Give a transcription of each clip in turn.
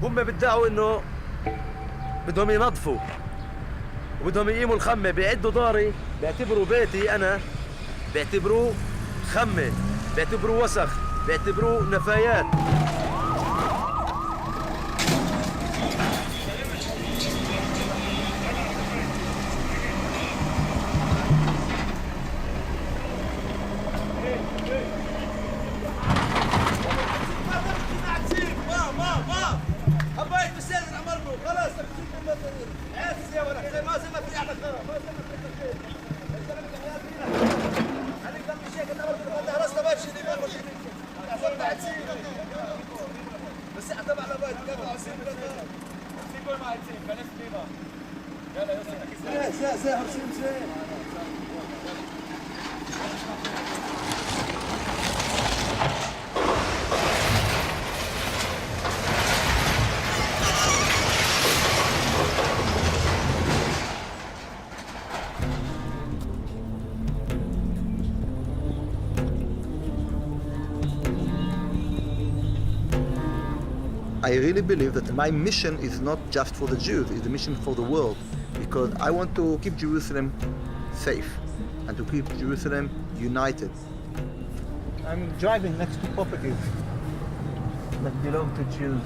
هم بدعوا انه بدهم ينظفوا وبدهم يقيموا الخمة، بيعدوا داري، بيعتبروا بيتي أنا، بيعتبروه خمة، بيعتبروه وسخ، بيعتبروه نفايات. I really believe that my mission is not just for the Jews, it's a mission for the world, because I want to keep Jerusalem safe and to keep Jerusalem united. I'm driving next to properties that belong to Jews.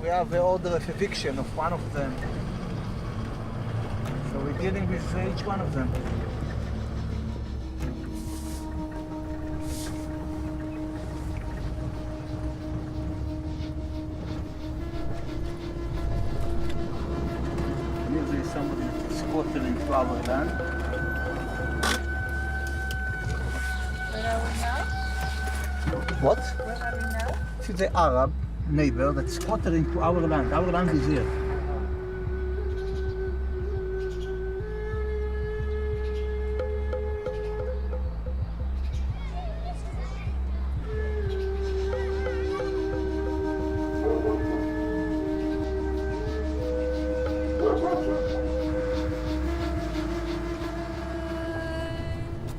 We have the order of eviction of one of them, so we're dealing with each one of them. Usually somebody squatted into our land. Where are we now? What? Where are we now? This is the Arab neighbor that squatted into our land. Our land is here.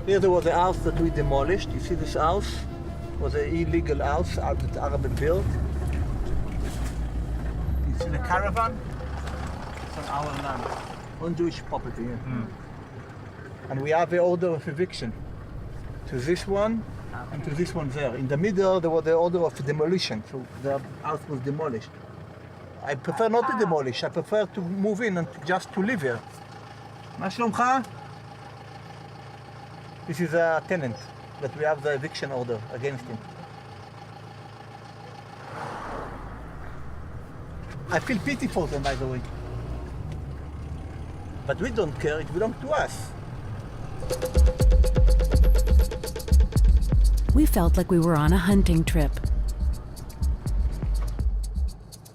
Here there was a house that we demolished. You see this house? It was an illegal house that Arab built. You see the caravan? It's on our land, on Jewish property. And we have the order of eviction to this one and to this one there. In the middle there was the order of demolition, so the house was demolished. I prefer not to demolish, I prefer to move in and just to live here. מה שלומך? This is a tenant, but we have the eviction order against him. I feel pity for them, by the way. But we don't care, it belongs to us. We felt like we were on a hunting trip.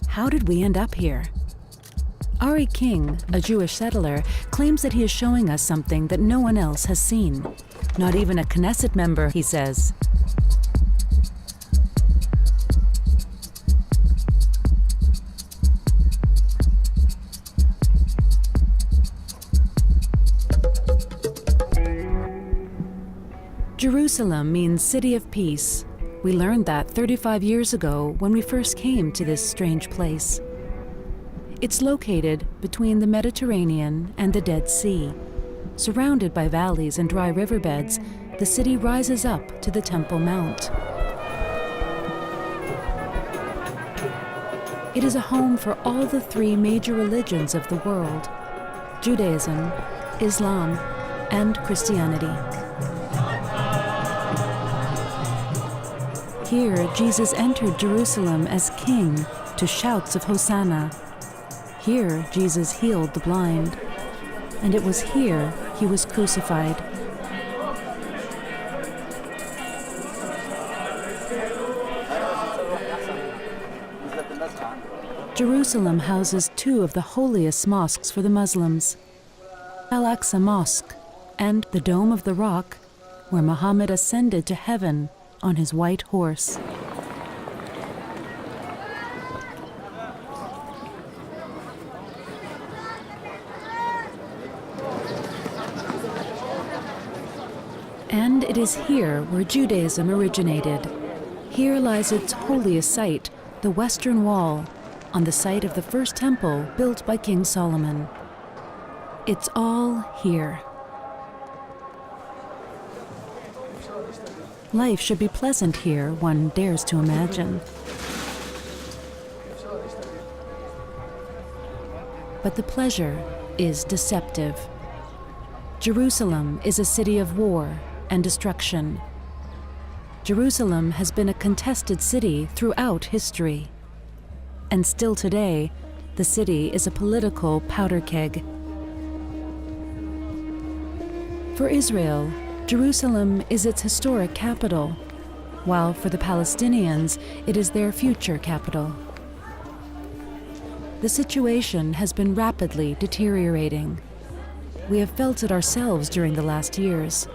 How did we end up here? Ari King, a Jewish settler, claims that he is showing us something that no one else has seen. Not even a Knesset member, he says. Jerusalem means city of peace. We learned that 35 years ago when we first came to this strange place. It's located between the Mediterranean and the Dead Sea. Surrounded by valleys and dry riverbeds, the city rises up to the Temple Mount. It is a home for all the three major religions of the world: Judaism, Islam, and Christianity. Here, Jesus entered Jerusalem as king to shouts of Hosanna. Here, Jesus healed the blind. And it was here he was crucified. Jerusalem houses two of the holiest mosques for the Muslims: Al-Aqsa Mosque and the Dome of the Rock, where Muhammad ascended to heaven on his white horse. And it is here where Judaism originated. Here lies its holiest site, the Western Wall, on the site of the first temple built by King Solomon. It's all here. Life should be pleasant here, one dares to imagine. But the pleasure is deceptive. Jerusalem is a city of war and destruction. Jerusalem has been a contested city throughout history. And still today, the city is a political powder keg. For Israel, Jerusalem is its historic capital, while for the Palestinians, it is their future capital. The situation has been rapidly deteriorating. We have felt it ourselves during the last years.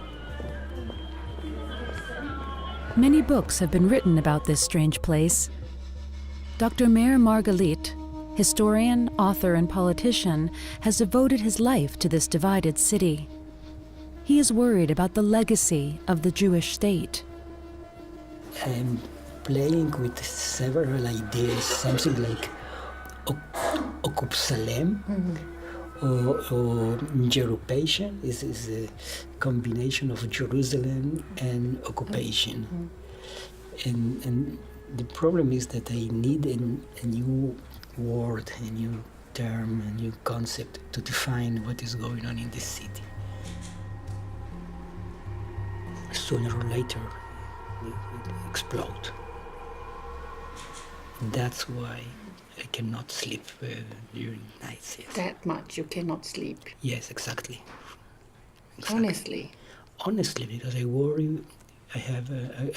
Many books have been written about this strange place. Dr. Meir Margalit, historian, author, and politician, has devoted his life to this divided city. He is worried about the legacy of the Jewish state. I'm playing with several ideas, something like Okupsalem or Jerupation. This is a combination of Jerusalem and occupation. And the problem is that I need a new word, a new term, a new concept to define what is going on in this city. Sooner or later, it will explode. That's why I cannot sleep during nights. Yes. That much you cannot sleep. Yes, exactly. Honestly. Honestly, because I worry. I have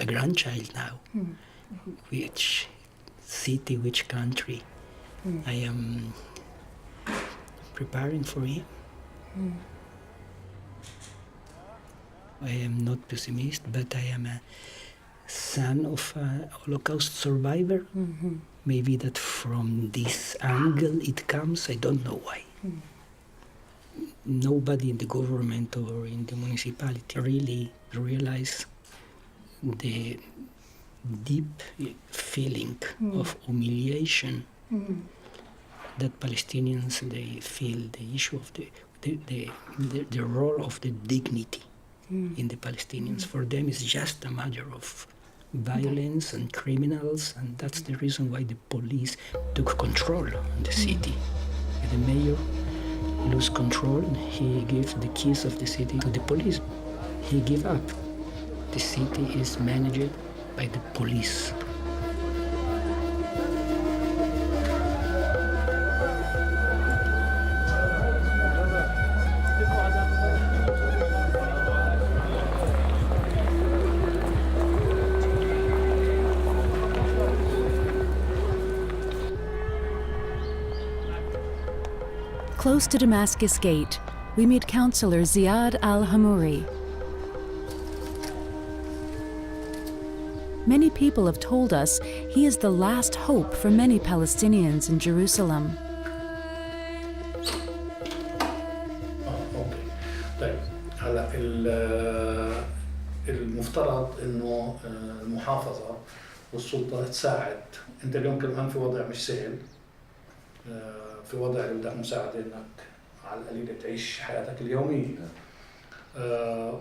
a grandchild now. Which city, which country? I am preparing for him. I am not pessimist, but I am a son of a Holocaust survivor. Maybe that from this angle it comes, I don't know why. Nobody in the government or in the municipality really realize the deep feeling of humiliation that Palestinians, they feel the issue of the role of the dignity in the Palestinians. For them, it's just a matter of violence and criminals, and that's the reason why the police took control of the city. The mayor lose control, he gave the keys of the city to the police. He gave up. The city is managed by the police. Close to Damascus Gate, we meet Councillor Ziad al-Hamouri. Many people have told us he is the last hope for many Palestinians in Jerusalem. اوكي طيب هلا المفترض انه المحافظه والسلطه تساعد. انت اليوم كمان في وضع مش سهل، في وضع اللي بدك مساعده انك على القليله تعيش حياتك اليوميه.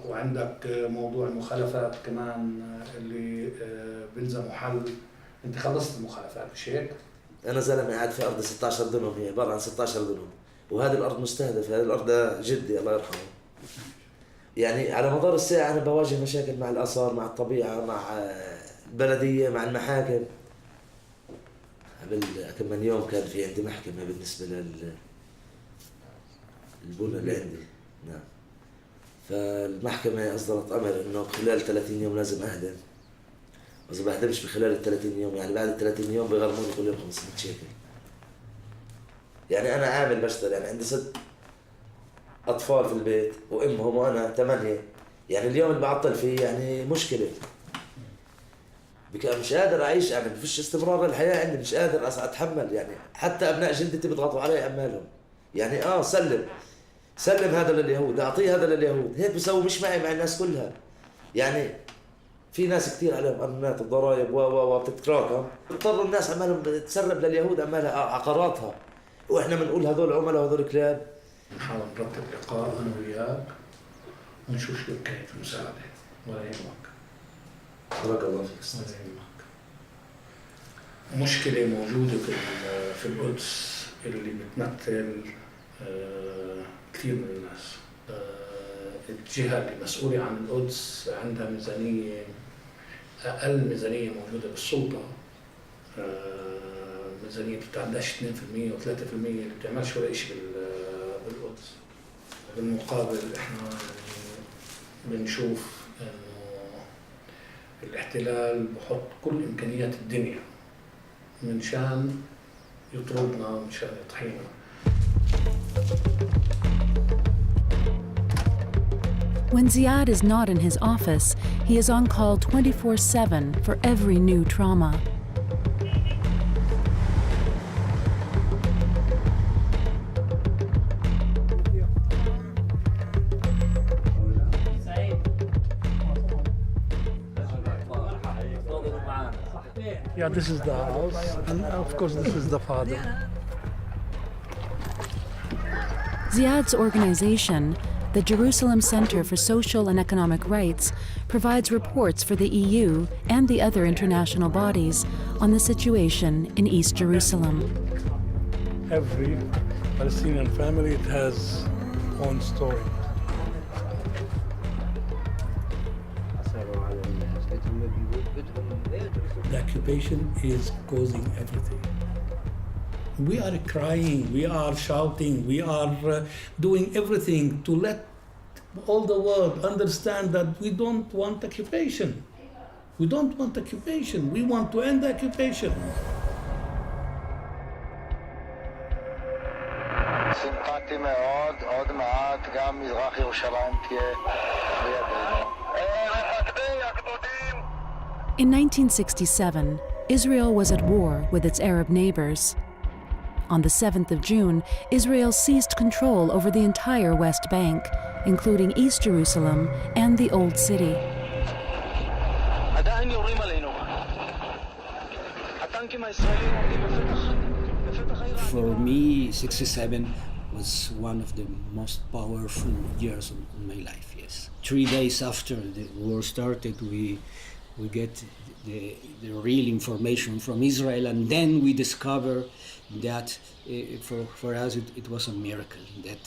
وعندك موضوع المخالفات كمان اللي بيلزموا حل. انت خلصت المخالفات مش هيك؟ انا زلمه قاعد في ارض 16 دنم، هي عباره عن 16 دنم، وهذه الارض مستهدفه. هذه الارض جدي الله يرحمه. يعني على مدار الساعه انا بواجه مشاكل مع الاثار، مع الطبيعه، مع البلديه، مع المحاكم. قبل كم من يوم كان في عندي محكمه بالنسبه للبنى اللي عندي. نعم. فالمحكمة أصدرت أمر إنه خلال 30 يوم لازم أهدم. وإذا ما أهدمش بخلال ال 30 يوم، يعني بعد ال 30 يوم بيغرموني كل يوم 500 شيكل. يعني أنا عامل بشتغل، يعني عندي 6 أطفال في البيت وأمهم وأنا 8. يعني اليوم اللي بعطل فيه يعني مشكلة. مش قادر أعيش، يعني ما فيش استمرار للحياة عندي، مش قادر أتحمل. يعني حتى أبناء جلدتي بيضغطوا علي أعمالهم. يعني سلم هذا لليهود، أعطيه هذا لليهود. هيك بيسووا مش معي، مع الناس كلها. يعني في ناس كثير عليهم قانونات وضرائب و بتتراكم، بتضطر الناس عمالهم تسرب لليهود عمالها عقاراتها، واحنا بنقول هذول عملاء وهذول كلاب. نحاول نرتب لقاء انا وياك ونشوف شو كيف المساعده. ولا يهمك. بارك الله فيك. ولا يهمك. مشكله موجوده في القدس اللي بتمثل كثير من الناس. الجهة اللي مسؤولة عن القدس عندها ميزانية أقل ميزانية موجودة بالسلطة، ميزانية بتتعداش 2% و 3% اللي بتعملش ولا شيء بالقدس. بالمقابل احنا بنشوف انه الاحتلال بحط كل إمكانيات الدنيا من شان يطردنا ومن شان يطحينا. When Ziad is not in his office, he is on call 24/7 for every new trauma. Yeah, this is the house, and of course this is the father. Ziad's organization, the Jerusalem Center for Social and Economic Rights, provides reports for the EU and the other international bodies on the situation in East Jerusalem. Every Palestinian family, it has own story. The occupation is causing everything. We are crying, we are shouting, we are doing everything to let all the world understand that we don't want occupation. We don't want occupation. We want to end the occupation. שמחתי מאוד, עוד מעט גם מזרח ירושלים תהיה בידינו. מפקדי הגדודים. In 1967, Israel was at war with its Arab neighbors. On the 7th of June, Israel seized control over the entire West Bank, including East Jerusalem and the Old City. עדיין יורים עלינו. הטנקים הישראלים עומדים בפתח העיר. For me, 67 was one of the most powerful years of my life, yes. 3 days after the war started, we get the real information from Israel, and then we discover that for us it was a miracle, that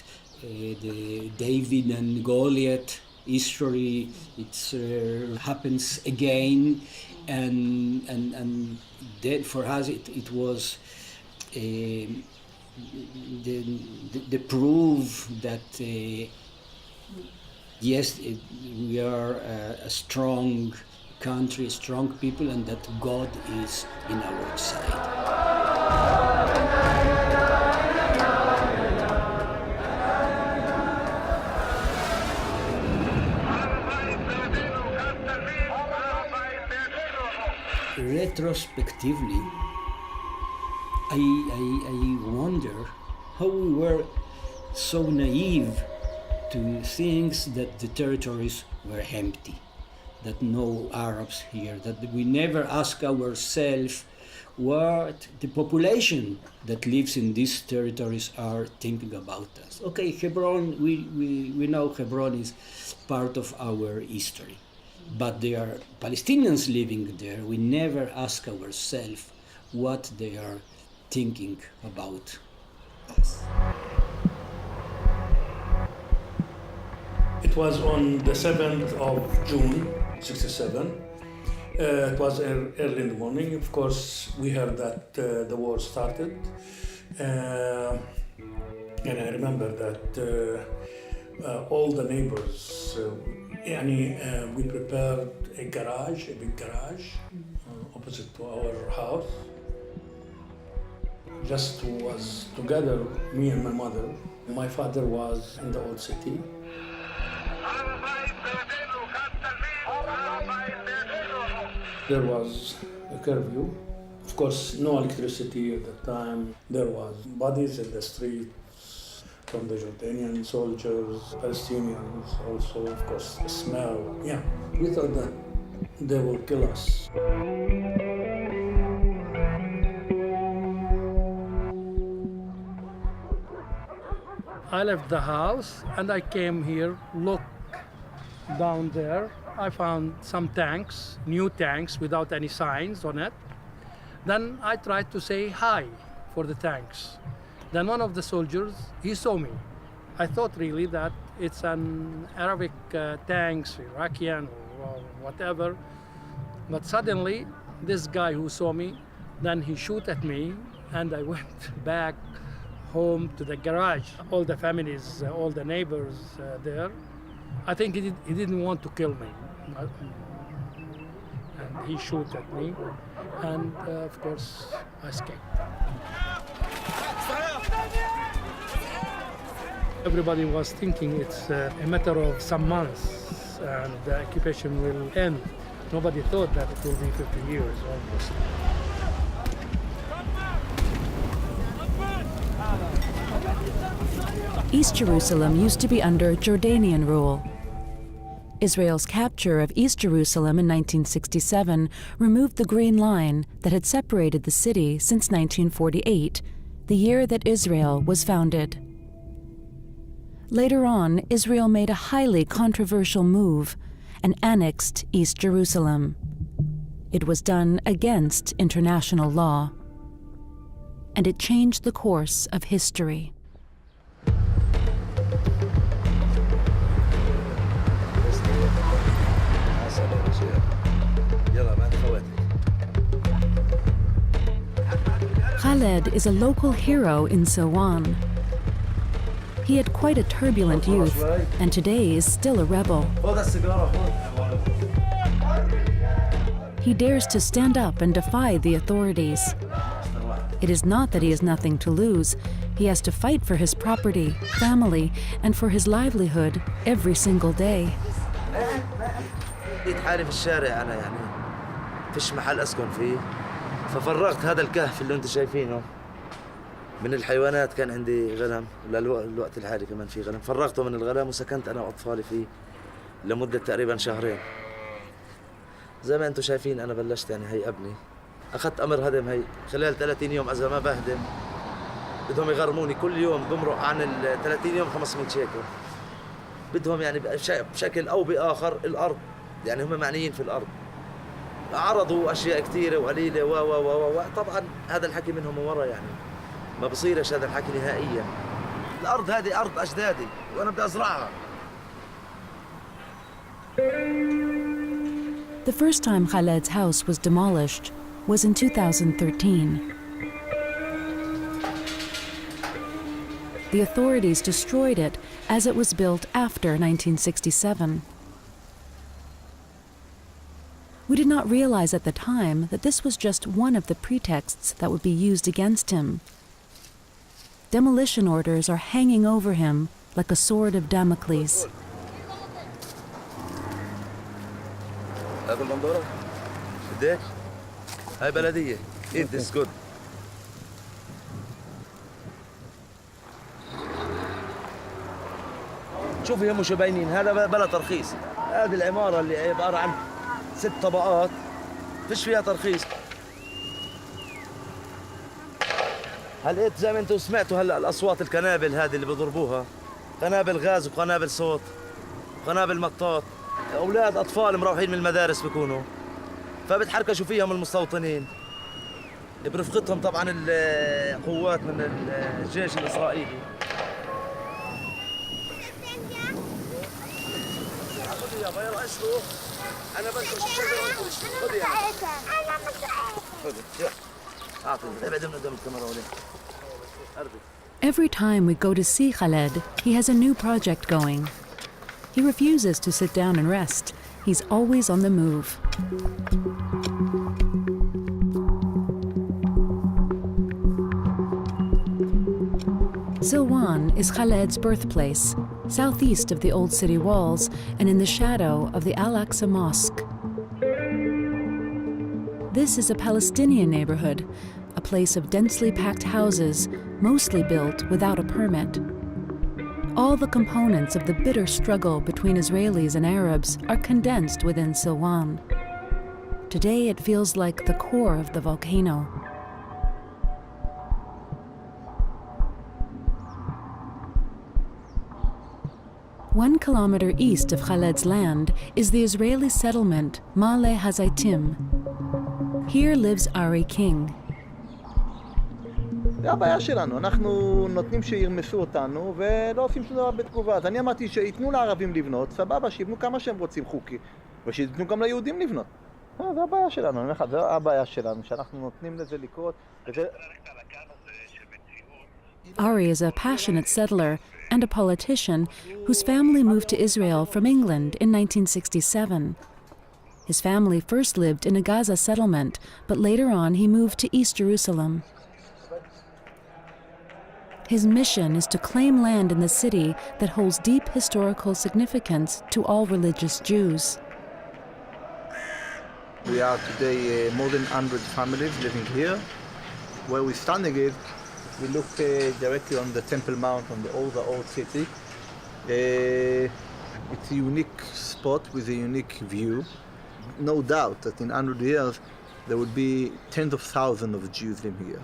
the David and Goliath history happens again, and that for us it was the proof that yes, we are a strong country, strong people, and that God is in our side. Retrospectively, I wonder how we were so naive to think that the territories were empty, that no Arabs here, that we never ask ourselves what the population that lives in these territories are thinking about us. Okay, Hebron, we know Hebron is part of our history, but there are Palestinians living there. We never ask ourselves what they are thinking about us. It was on the 7th of June, 67. It was early in the morning. Of course, we heard that the war started. And I remember that all the neighbors, we prepared a big garage, opposite to our house. Just was together, me and my mother. My father was in the Old City. There was a curfew. Of course, no electricity at the time. There was bodies in the streets. from the Jordanian soldiers, Palestinians, also, of course, the smell. Yeah, we thought that they will kill us. I left the house and I came here, look down there. I found some tanks, new tanks without any signs on it. Then I tried to say hi for the tanks. Then one of the soldiers, he saw me. I thought really that it's an Arabic tanks, Iraqian or whatever. But suddenly, this guy who saw me, then he shoot at me and I went back home to the garage. All the families, all the neighbors there, I think he didn't want to kill me. And he shoot at me, and of course, I escaped. Everybody was thinking it's a matter of some months and the occupation will end. Nobody thought that it will be 50 years almost. East Jerusalem used to be under Jordanian rule. Israel's capture of East Jerusalem in 1967 removed the Green Line that had separated the city since 1948, the year that Israel was founded. Later on, Israel made a highly controversial move and annexed East Jerusalem. It was done against international law, and it changed the course of history. Khaled is a local hero in Silwan. He had quite a turbulent youth, and today is still a rebel. He dares to stand up and defy the authorities. It is not that he has nothing to lose. He has to fight for his property, family, and for his livelihood every single day. لقيت حالي في الشارع أنا يعني فيش محل أسكن فيه ففرغت هذا الكهف اللي أنتم شايفينه من الحيوانات. كان عندي غنم للوقت الحالي كمان في غنم، فرغته من الغنم وسكنت أنا وأطفالي فيه لمدة تقريبا شهرين. زي ما أنتم شايفين أنا بلشت يعني هي ابني أخذت أمر هدم هي خلال 30 يوم. إذا ما بهدم بدهم يغرموني كل يوم بمرق عن ال 30 يوم 500 شيكل. بدهم يعني بشكل أو بآخر الأرض، يعني هم معنيين في الأرض. عرضوا أشياء كثيرة وقليلة طبعا هذا الحكي منهم من ورا، يعني ما بصيرش هذا الحكي نهائيا. الأرض هذه أرض أجدادي وأنا بدي أزرعها. The first time Khaled's house was demolished was in 2013. The authorities destroyed it as it was built after 1967. We did not realize at the time that this was just one of the pretexts that would be used against him. Demolition orders are hanging over him like a sword of Damocles. هذا المنظورة بديك هاي بلدية It is good. شوفي هم شو باينين، هذا بلا ترخيص. هذه العمارة اللي عبارة عن 6 طبقات فيش فيها ترخيص. هلقيت زي ما انتم سمعتوا هلا الاصوات القنابل هذه اللي بيضربوها، قنابل غاز وقنابل صوت قنابل مطاط. اولاد اطفال مروحين من المدارس بيكونوا فبتحركشوا فيهم المستوطنين برفقتهم طبعا القوات من الجيش الاسرائيلي. انا بنكش الشجره وانت خذي خذي اعطيني ابعد من قدام الكاميرا وليه. Every time we go to see Khaled, he has a new project going. He refuses to sit down and rest. He's always on the move. Silwan is Khaled's birthplace, southeast of the old city walls and in the shadow of the Al-Aqsa Mosque. This is a Palestinian neighborhood, a place of densely packed houses, mostly built without a permit. All the components of the bitter struggle between Israelis and Arabs are condensed within Silwan. Today it feels like the core of the volcano. One kilometer east of Khaled's land is the Israeli settlement Ma'ale Hazaitim. Here lives Ari King. זה הבעיה שלנו, אנחנו נותנים שירמסו אותנו ולא עושים שום דבר בתגובה. אז אני אמרתי שיתנו לערבים לבנות, סבבה, שיבנו כמה שהם רוצים חוקי, ושיתנו גם ליהודים לבנות. זה הבעיה שלנו, אני אומר לך, זה הבעיה שלנו, שאנחנו נותנים לזה לקרות. Ari is a passionate settler and a politician whose family moved to Israel from England in 1967. His family first lived in a Gaza settlement, but later on he moved to East Jerusalem. His mission is to claim land in the city that holds deep historical significance to all religious Jews. We are today more than 100 families living here. Where we're standing is, we look directly on the Temple Mount, on the old city. It's a unique spot with a unique view. No doubt that in 100 years there will be tens of thousands of Jews living here.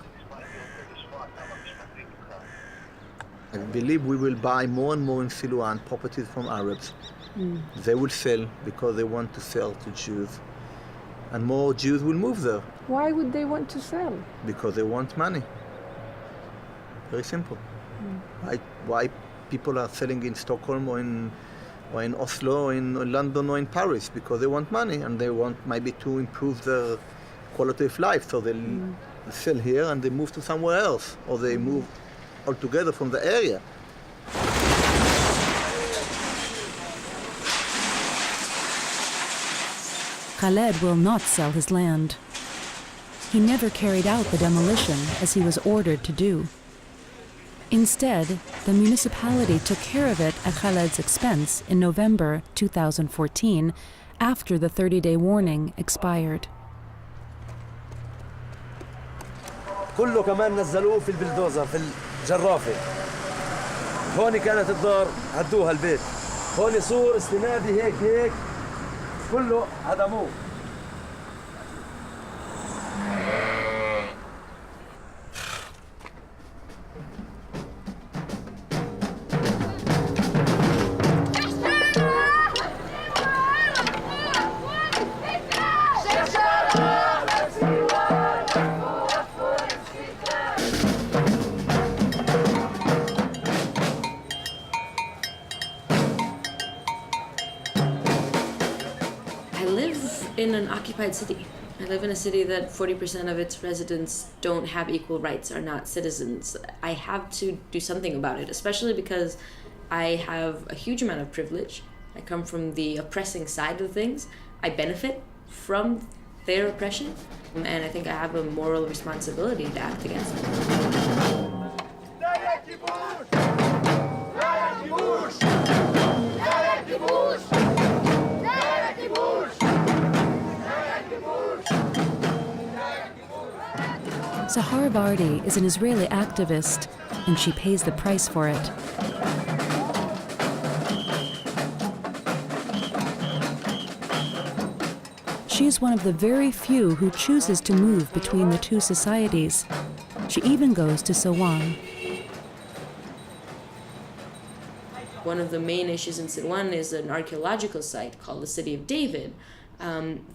I believe we will buy more and more in Silwan properties from Arabs. They will sell because they want to sell to Jews. And more Jews will move there. Why would they want to sell? Because they want money. Very simple. Why people are selling in Stockholm or in Oslo or in London or in Paris? Because they want money and they want maybe to improve their quality of life. So they sell here and they move to somewhere else, or they move altogether from the area. Khaled will not sell his land. He never carried out the demolition as he was ordered to do. Instead, the municipality took care of it at Khaled's expense in November 2014, after the 30-day warning expired. كله كمان نزلوه في البلدوزر في الجرافة. هون كانت الدار هدوها البيت. هون سور استنادي هيك كله هدموه. In an occupied city. I live in a city that 40% of its residents don't have equal rights, are not citizens. I have to do something about it, especially because I have a huge amount of privilege. I come from the oppressing side of things. I benefit from their oppression, and I think I have a moral responsibility to act against it. Sahar Vardi is an Israeli activist, and she pays the price for it. She is one of the very few who chooses to move between the two societies. She even goes to Silwan. One of the main issues in Silwan is an archaeological site called the City of David.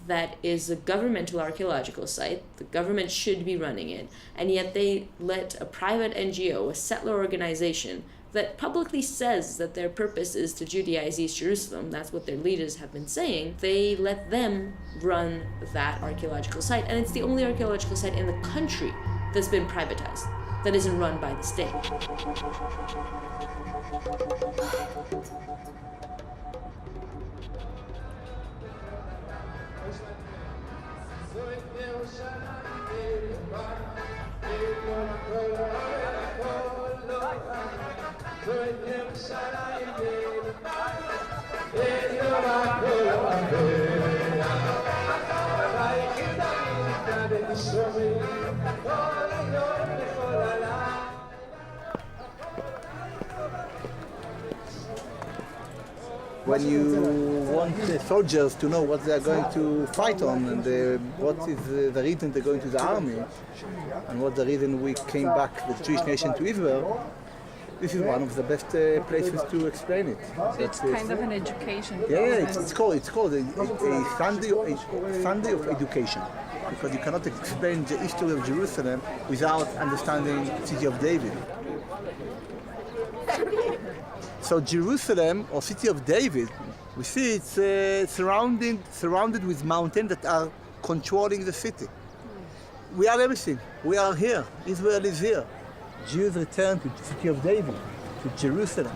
That is a governmental archaeological site. The government should be running it, and yet they let a private NGO, a settler organization, that publicly says that their purpose is to Judaize East Jerusalem, that's what their leaders have been saying, they let them run that archaeological site. And it's the only archaeological site in the country that's been privatized, that isn't run by the state. when you want the soldiers to know what they are going to fight on and what is the reason they're going to the army and what the reason we came back, the Jewish nation, to Israel, this is one of the best places to explain it. It's kind of an education. Yeah, it's called a Sunday of education, because you cannot explain the history of Jerusalem without understanding the city of David. So Jerusalem, or city of David, we see it's surrounded with mountains that are controlling the city. We are everything. We are here. Israel is here. Jews return to the city of David, to Jerusalem.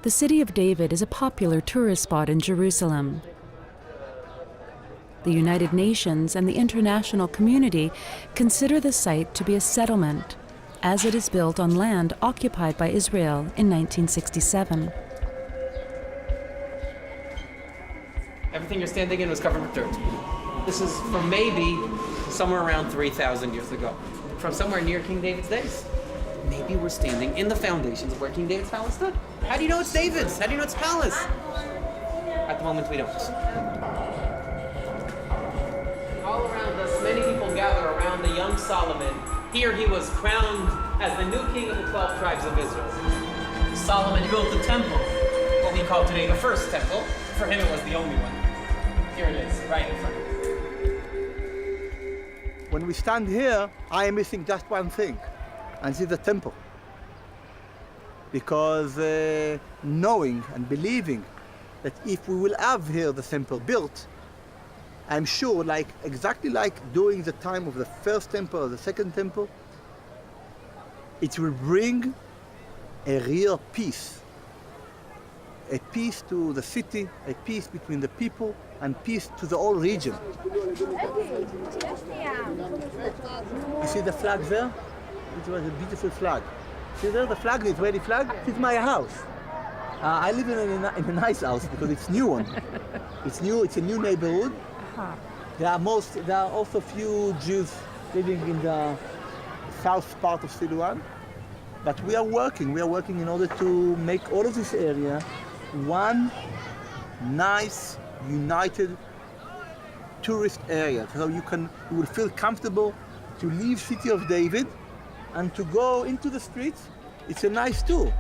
The City of David is a popular tourist spot in Jerusalem. The United Nations and the international community consider the site to be a settlement, as it is built on land occupied by Israel in 1967. Everything you're standing in was covered with dirt. This is from maybe somewhere around 3,000 years ago, from somewhere near King David's days. Maybe we're standing in the foundations of where King David's palace stood. How do you know it's David's? How do you know it's palace? At the moment, we don't. All around us, many people gather around the young Solomon. Here he was crowned as the new king of the 12 tribes of Israel. Solomon built the temple, what we call today the first temple. For him, it was the only one. Here it is, right in front of you. When we stand here, I am missing just one thing, and this is the temple. Because knowing and believing that if we will have here the temple built, I'm sure, exactly like during the time of the first temple or the second temple, it will bring a real peace. A peace to the city, a peace between the people, and peace to the whole region. You see the flag there? It was a beautiful flag. See there, the flag, the Israeli flag? It's my house. I live in a nice house because it's new one. It's new. It's a new neighborhood. There are also few Jews living in the south part of Silwan, but we are working in order to make all of this area one nice, united tourist area. So you will feel comfortable to leave City of David and to go into the streets. It's a nice tour.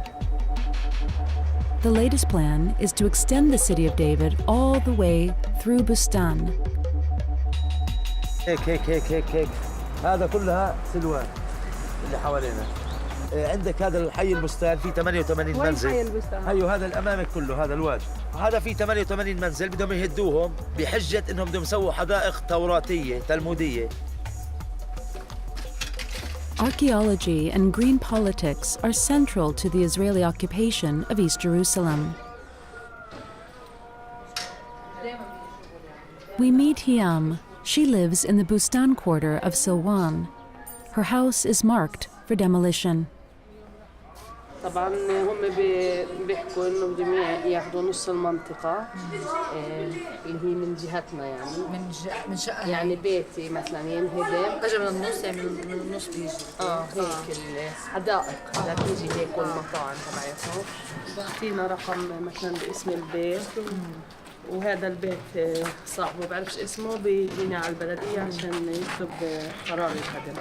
The latest plan is to extend the City of David all the way through Bustan. هيك هذا كلها سلوان اللي حوالينا. عندك هذا الحي البستان فيه 88 منزل. وين حي البستان؟ هيو هذا الامامك كله هذا الوادي. هذا فيه 88 منزل بدهم يهدوهم بحجة انهم بدهم يسووا حدائق توراتية تلمودية. Archaeology and green politics are central to the Israeli occupation of East Jerusalem. We meet Hiam. She lives in the Bustan quarter of Silwan. Her house is marked for demolition. طبعا هم بيحكوا انه بدهم ياخذوا نص المنطقه اللي هي من جهتنا يعني من شقة يعني بيتي مثلا ينهدم اجى من النص يعني من النص بيجي هيك الحدائق بدها تيجي هيك والمطاعم تبعتهم بعطينا رقم مثلا باسم البيت وهذا البيت صاحبه بعرفش اسمه بيجينا على البلديه عشان يكتب قرار الهدم.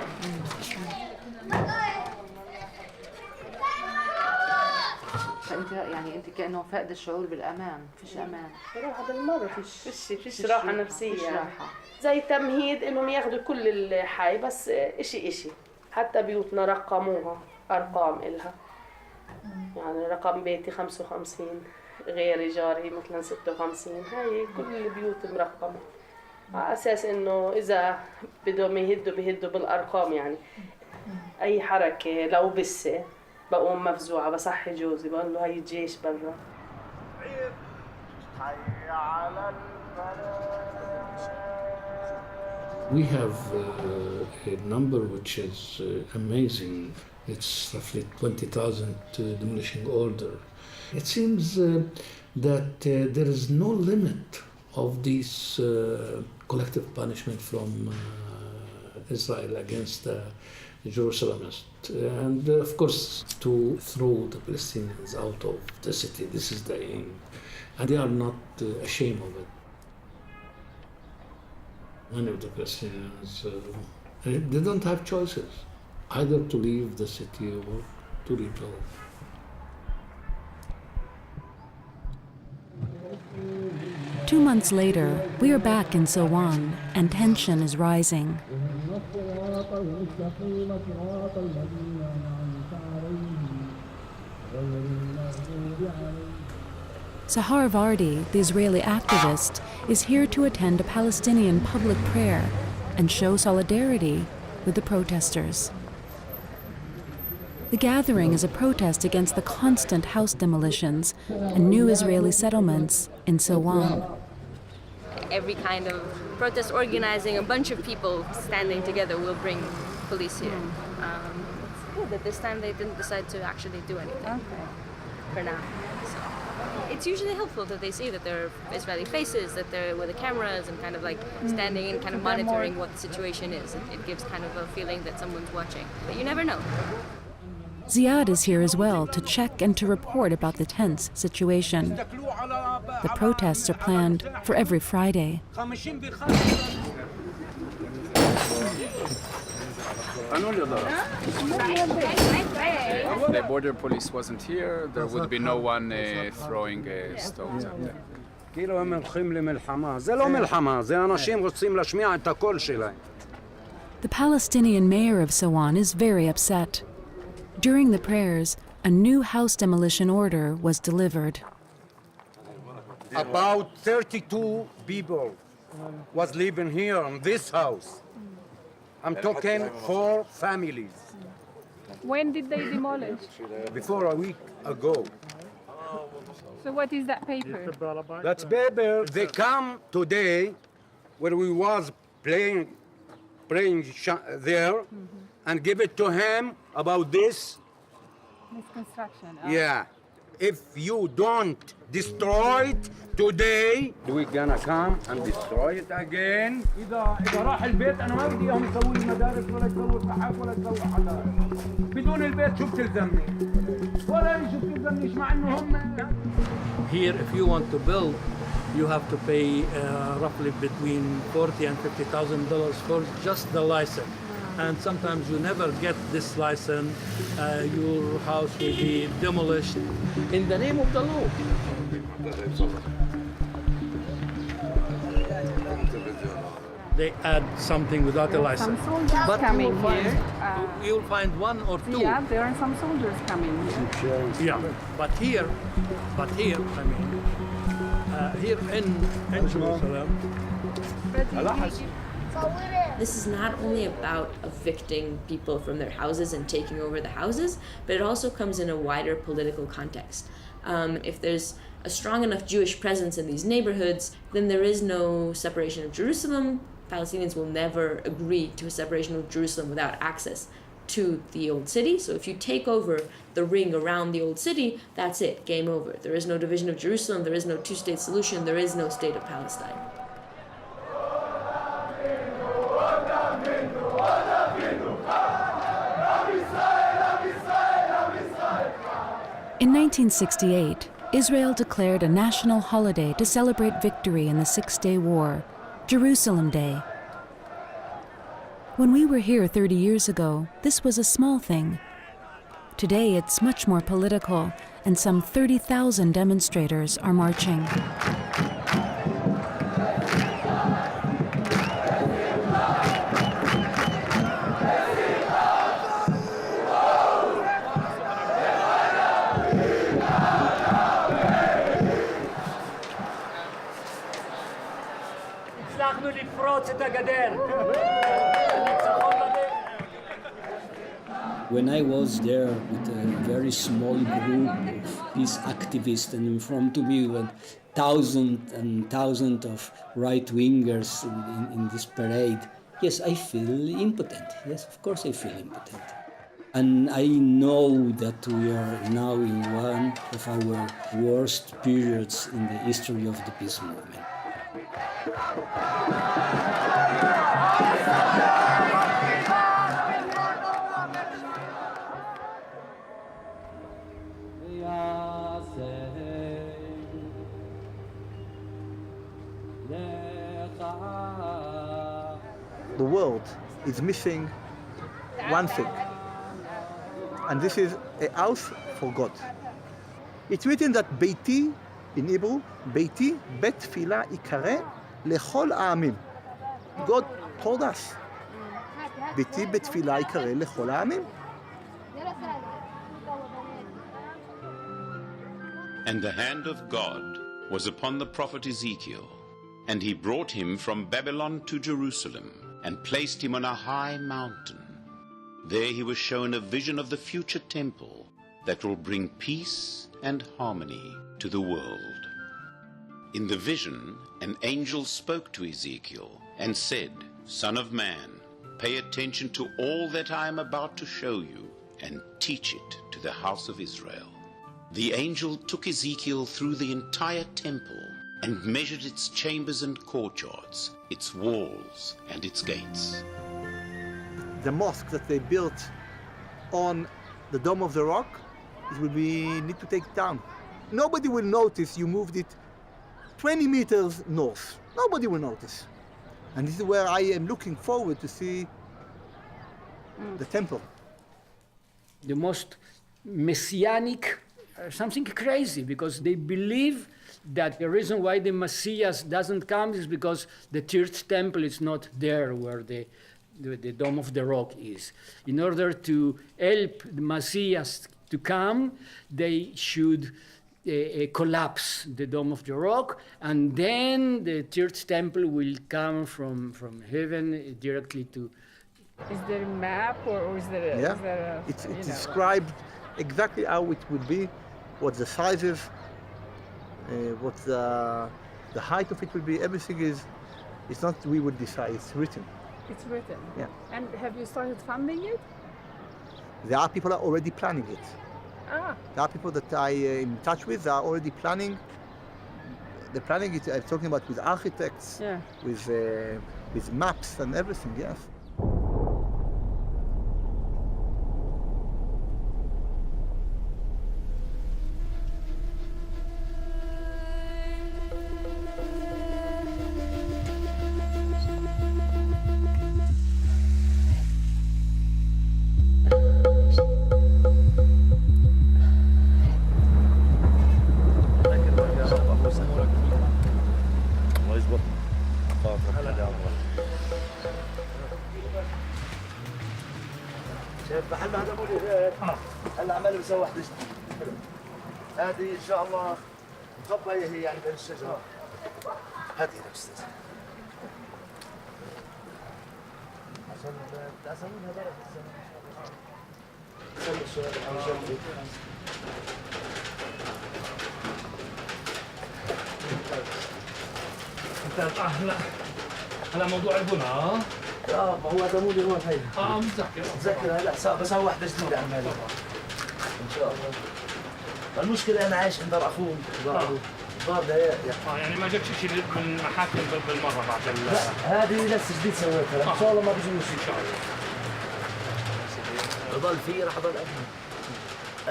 فانت يعني انت كانه فاقد الشعور بالامان، فيش امان صراحه بالمره فيش راحه نفسيه يعني. زي تمهيد انهم ياخذوا كل الحي بس اشي حتى بيوتنا رقموها ارقام الها يعني رقم بيتي 55 غير جاري مثلا 56 هاي كل البيوت مرقمه على اساس انه اذا بدهم بيهدوا بالارقام يعني اي حركه لو بسه بقوم مفزوعة بصحي جوزي بقول له هاي الجيش برا. We have a number which is amazing. It's roughly 20,000 demolishing order. It seems that there is no limit of this collective punishment from Israel against Jerusalemists, and of course to throw the Palestinians out of the city. This is the aim, and they are not ashamed of it. Many of the Palestinians, they don't have choices, either to leave the city or to rebuild. Two months later, we are back in Silwan, and tension is rising. Sahar Vardi, the Israeli activist, is here to attend a Palestinian public prayer and show solidarity with the protesters. The gathering is a protest against the constant house demolitions and new Israeli settlements in Silwan. Every kind of protest organizing, a bunch of people standing together will bring police here. It's good that this time they didn't decide to actually do anything for now. So it's usually helpful that they see that there are Israeli faces, that they're with the cameras and kind of like standing and kind of monitoring what the situation is. It gives kind of a feeling that someone's watching, but you never know. Ziad is here as well to check and to report about the tense situation. The protests are planned for every Friday. The border police wasn't here, there would be no one throwing stones at them. כאילו הם הולכים למלחמה. זה לא מלחמה, זה אנשים רוצים להשמיע את הקול שלהם. The Palestinian mayor of Silwan is very upset. During the prayers, a new house demolition order was delivered. About 32 people was living here in this house. I'm talking 4 families. When did they demolish? Before a week ago. So what is that paper? That's paper. They come today where we was praying there and give it to him about this. Misconstruction. Yeah. If you don't destroy it today, we're gonna come and destroy it again. إذا راح البيت أنا ما بدي إياهم يسووا لي مدارس ولا يسووا صحافة ولا يسووا حدائق. بدون البيت شو بتلزمني؟ ولا شو بتلزمني إيش مع إنه هم. Here, if you want to build, you have to pay roughly between $40,000 and $50,000 for just the license. And sometimes you never get this license. Your house will be demolished in the name of the law. They add something without a license. Some soldiers But coming here. You'll find one or two. Yeah, there are some soldiers coming here. Yeah, but here, I mean, here in Jerusalem. This is not only about evicting people from their houses and taking over the houses, but it also comes in a wider political context. If there's a strong enough Jewish presence in these neighborhoods, then there is no separation of Jerusalem. Palestinians will never agree to a separation of Jerusalem without access to the old city. So if you take over the ring around the old city, that's it, game over. There is no division of Jerusalem, there is no two-state solution, there is no state of Palestine. In 1968, Israel declared a national holiday to celebrate victory in the Six-Day War, Jerusalem Day. When we were here 30 years ago, this was a small thing. Today it's much more political, and some 30,000 demonstrators are marching. When I was there with a very small group of peace activists, and in front of me were thousands and thousands of right-wingers in this parade, yes, I feel impotent. Yes, of course I feel impotent. And I know that we are now in one of our worst periods in the history of the peace movement. the world is missing one thing. And this is a house for God. It's written that Beiti, in Hebrew, Beiti, Bet Tfilah Ikare Lechol Ha'amim. God told us, Beiti Bet Tfilah Ikare Lechol Ha'amim. And the hand of God was upon the prophet Ezekiel, and he brought him from Babylon to Jerusalem, and placed him on a high mountain. There he was shown a vision of the future temple that will bring peace and harmony to the world. In the vision, an angel spoke to Ezekiel and said, "Son of man, pay attention to all that I am about to show you, and teach it to the house of Israel." The angel took Ezekiel through the entire temple and measured its chambers and courtyards, its walls and its gates. The mosque that they built on the Dome of the Rock, it will be need to take it down. Nobody will notice you moved it 20 meters north. Nobody will notice. And this is where I am looking forward to see the temple. The most messianic, something crazy, because they believe that the reason why the Messiah doesn't come is because the third temple is not there where the Dome of the Rock is. In order to help the Messiah to come, they should collapse the Dome of the Rock, and then the third temple will come from heaven directly to. Is there a map or is there a... Yeah, is there a, it's you know, described exactly how it would be, what the size is, what the height of it will be. Everything is, it's not we would decide, it's written. It's written? Yeah. And have you started funding it? There are people that are already planning it. Ah. There are people that I am in touch with, they are already planning. They're planning it, I'm talking about with architects, Yeah. with maps and everything, yes. الله يزبط خاطرك هلا والله. شايف محل هذا مو هيك هلا عمال بسوي واحدة هذه ان شاء الله مخبى هي يعني بين الشجرة. هذه يا استاذ عشان تعزمونها برا في السنة. سلم الشباب عشان انت هلا موضوع البنى ها؟ ما هو هذا مو اللي هون هي. متذكر هلا بسوي واحدة جديدة عمالي ان شاء الله. المشكلة انا عايش عند دار اخوي دار ضيق يعني ما جبتش شيء من محاكم بالمرة بعد لا هذه لسه جديد سويتها ان شاء الله ما بيجوش ان شاء الله. بضل فيه راح اضل ابني.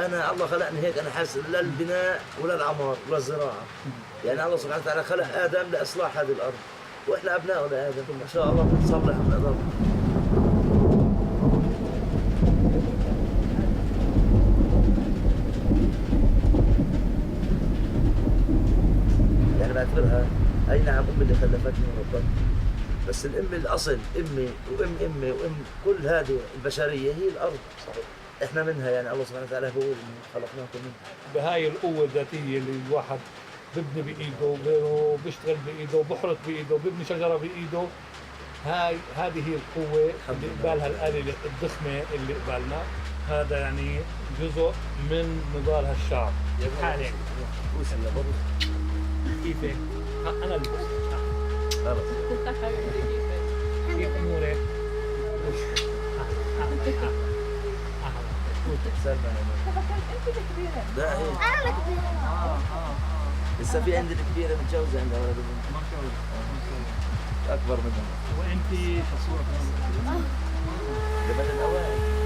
انا الله خلقني هيك انا حاسس لا البناء ولا العمار ولا الزراعه. يعني الله سبحانه وتعالى خلق ادم لاصلاح هذه الارض واحنا ابناء لادم ان شاء الله بنصلح ونقدر. يعني بعتبرها اي نعم امي اللي خلفتني وربتني بس الام الاصل امي وام امي وام كل هذه البشريه هي الارض. صحيح. احنا منها يعني الله سبحانه وتعالى بيقول خلقناكم منها. بهاي القوة الذاتية اللي الواحد ببني بإيده وبيشتغل بإيده وبحرث بإيده وببني شجرة بإيده هذه هي القوة اللي قبالها الآلة الضخمة اللي قبالنا. هذا يعني جزء من نضال هالشعب. حالك كيفك؟ أنا اللي كيف أمورك؟ لا هي انا الكبيرة. لسه في عندي الكبيرة متجوزة عندها ولد وبنت. ما شاء الله. أكبر منها. وأنت شو الصورة كمان؟ جبل الأوائل.